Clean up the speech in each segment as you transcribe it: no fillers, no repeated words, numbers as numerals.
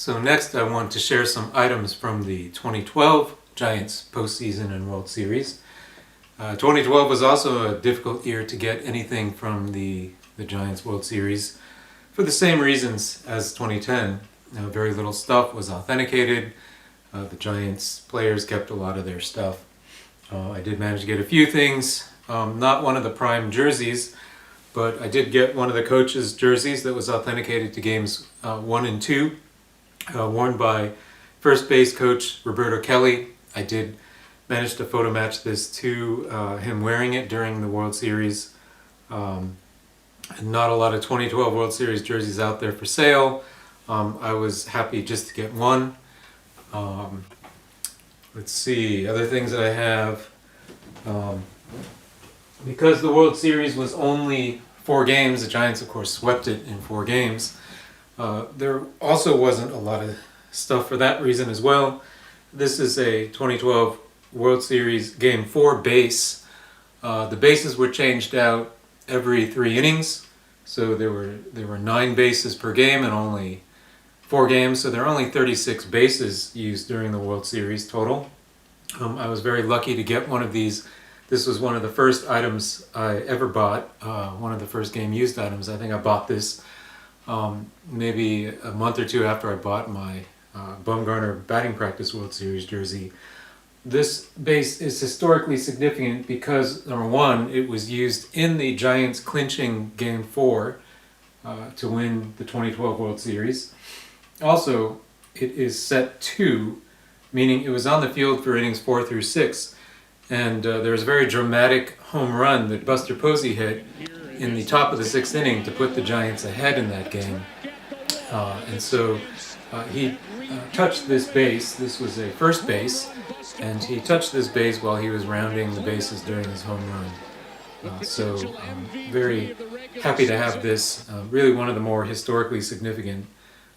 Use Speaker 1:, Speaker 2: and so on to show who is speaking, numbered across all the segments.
Speaker 1: So next I want to share some items from the 2012 Giants postseason and World Series. 2012 was also a difficult year to get anything from the Giants World Series for the same reasons as 2010. Very little stuff was authenticated. The Giants players kept a lot of their stuff. I did manage to get a few things, not one of the prime jerseys, but I did get one of the coaches' jerseys that was authenticated to games 1 and 2. Worn by first base coach Roberto Kelly. I did manage to photo match this to him wearing it during the World Series. Not a lot of 2012 World Series jerseys out there for sale. I was happy just to get one. Let's see, other things that I have. Because the World Series was only 4 games, the Giants of course swept it in 4 games. There also wasn't a lot of stuff for that reason as well. This is a 2012 World Series Game 4 base. The bases were changed out every 3 innings, so there were 9 bases per game and only 4 games, so there are only 36 bases used during the World Series total. I was very lucky to get one of these. This was one of the first items I ever bought, one of the first game used items. I think I bought this maybe a month or 2 after I bought my Bumgarner batting practice World Series jersey. This base is historically significant because, number one, it was used in the Giants clinching Game 4 to win the 2012 World Series. Also, it is set 2, meaning it was on the field for innings 4 through 6. And there was a very dramatic home run that Buster Posey hit in the top of the 6th inning to put the Giants ahead in that game. And so he touched this base. This was a first base, and he touched this base while he was rounding the bases during his home run. So I'm very happy to have this, really one of the more historically significant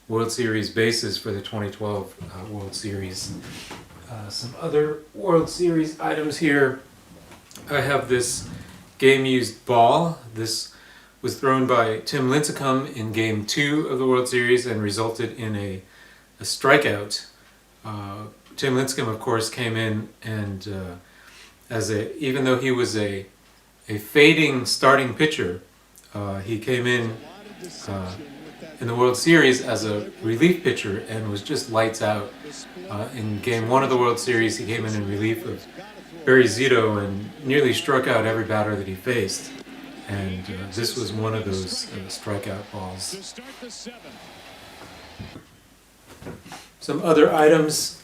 Speaker 1: World Series bases for the 2012 World Series. Some other World Series items here. I have this game-used ball. This was thrown by Tim Lincecum in Game 2 of the World Series and resulted in a strikeout. Tim Lincecum, of course, came in and even though he was a fading starting pitcher, he came in the World Series as a relief pitcher and was just lights out. In Game 1 of the World Series, he came in relief of Barry Zito and nearly struck out every batter that he faced. And this was one of those strikeout balls. Some other items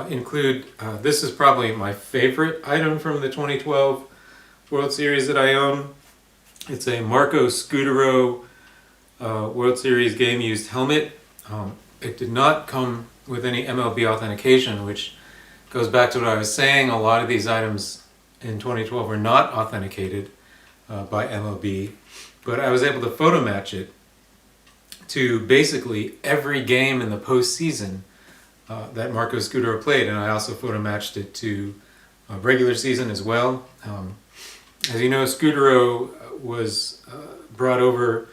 Speaker 1: include, this is probably my favorite item from the 2012 World Series that I own. It's a Marco Scutaro World Series game used helmet. It did not come with any MLB authentication, which goes back to what I was saying. A lot of these items in 2012 were not authenticated by MLB, but I was able to photo match it to basically every game in the postseason that Marco Scutaro played, and I also photo matched it to regular season as well. As you know, Scutaro was brought over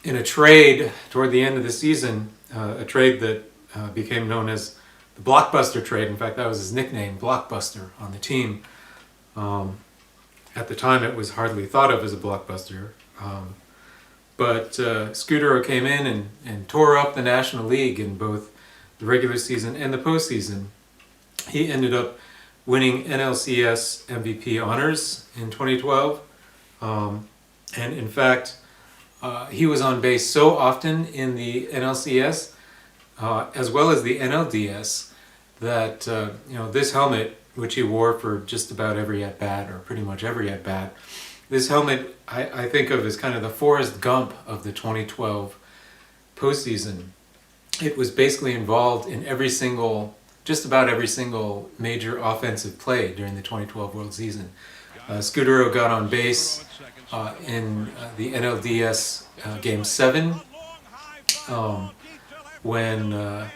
Speaker 1: in a trade toward the end of the season, a trade that became known as the Blockbuster trade. In fact, that was his nickname, Blockbuster, on the team. At the time, it was hardly thought of as a blockbuster. But Scutaro came in and tore up the National League in both the regular season and the postseason. He ended up winning NLCS MVP honors in 2012. And in fact, he was on base so often in the NLCS as well as the NLDS that this helmet, which he wore for just about every at-bat, or pretty much every at-bat, this helmet I think of as kind of the Forrest Gump of the 2012 postseason. It was basically involved in just about every single major offensive play during the 2012 World Season. Scutaro got on base in the NLDS Game 7 when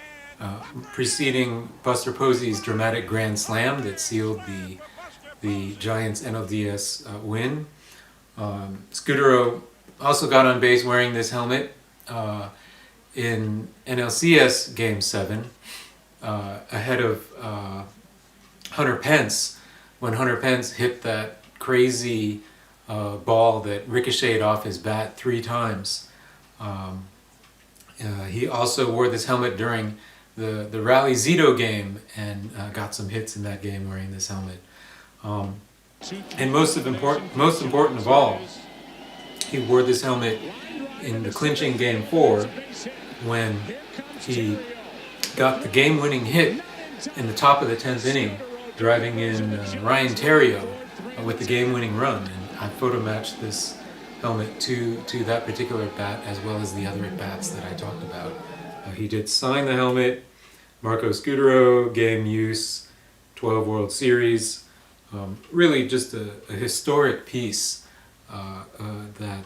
Speaker 1: preceding Buster Posey's dramatic grand slam that sealed the Giants NLDS win. Scutaro also got on base wearing this helmet in NLCS Game 7 ahead of Hunter Pence, when Hunter Pence hit that crazy ball that ricocheted off his bat 3 times. He also wore this helmet during the Rally Zito game and got some hits in that game wearing this helmet. And most important of all, he wore this helmet in the clinching Game 4 when he got the game-winning hit in the top of the 10th inning, driving in Ryan Theriot with the game-winning run. And I photo-matched this helmet to that particular at-bat as well as the other at-bats that I talked about. He did sign the helmet, Marco Scutaro, game use, 12 World Series. Really just a historic piece that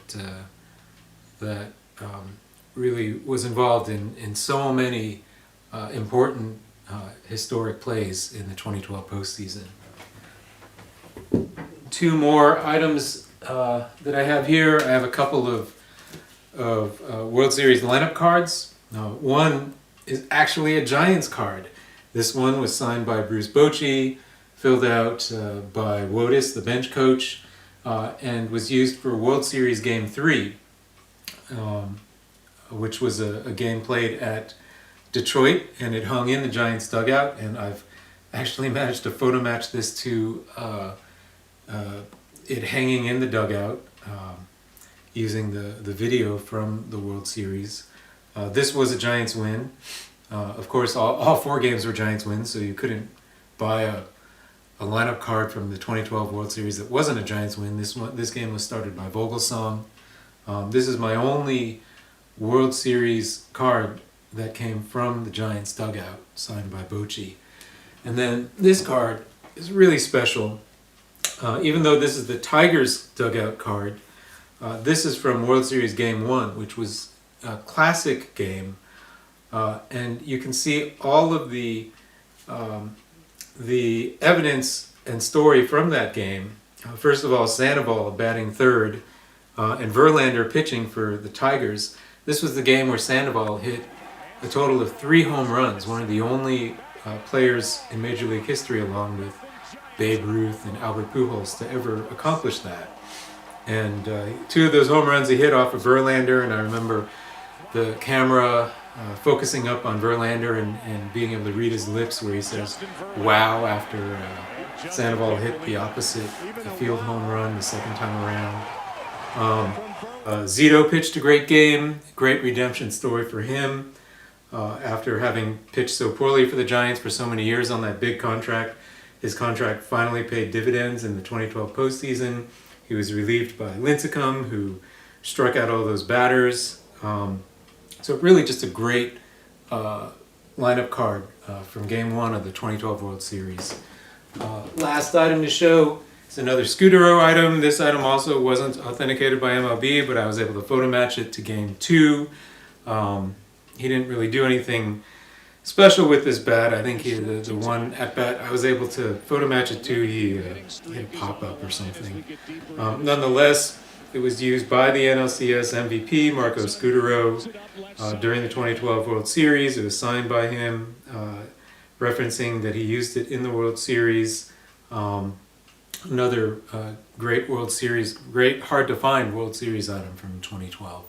Speaker 1: really was involved in so many important historic plays in the 2012 postseason. 2 more items that I have here. I have a couple of World Series lineup cards. One is actually a Giants card. This one was signed by Bruce Bochy, filled out by Wotis, the bench coach, and was used for World Series Game 3, which was a game played at Detroit, and it hung in the Giants dugout, and I've actually managed to photo match this to it hanging in the dugout using the video from the World Series. This was a Giants win. Of course, all 4 games were Giants wins, so you couldn't buy a lineup card from the 2012 World Series that wasn't a Giants win. This game was started by Vogelsong. This is my only World Series card that came from the Giants dugout, signed by Bochy. And then this card is really special. Even though this is the Tigers dugout card, this is from World Series Game 1, which was a classic game. And you can see all of the evidence and story from that game. First of all, Sandoval batting third and Verlander pitching for the Tigers. This was the game where Sandoval hit a total of 3 home runs, one of the only players in Major League history, along with Babe Ruth and Albert Pujols, to ever accomplish that. And 2 of those home runs he hit off of Verlander, and I remember the camera focusing up on Verlander and being able to read his lips where he says, "Wow," after Sandoval hit the opposite field home run the second time around. Zito pitched a great game, great redemption story for him. After having pitched so poorly for the Giants for so many years on that big contract, his contract finally paid dividends in the 2012 postseason. He was relieved by Lincecum, who struck out all those batters. So really just a great lineup card from Game 1 of the 2012 World Series. Last item to show is another Scutaro item. This item also wasn't authenticated by MLB, but I was able to photo match it to Game 2. He didn't really do anything special with this bat. I think the one at bat I was able to photo match it to, he had a pop-up or something. Nonetheless, it was used by the NLCS MVP, Marco Scutaro, during the 2012 World Series. It was signed by him, referencing that he used it in the World Series. Another great World Series, great hard-to-find World Series item from 2012.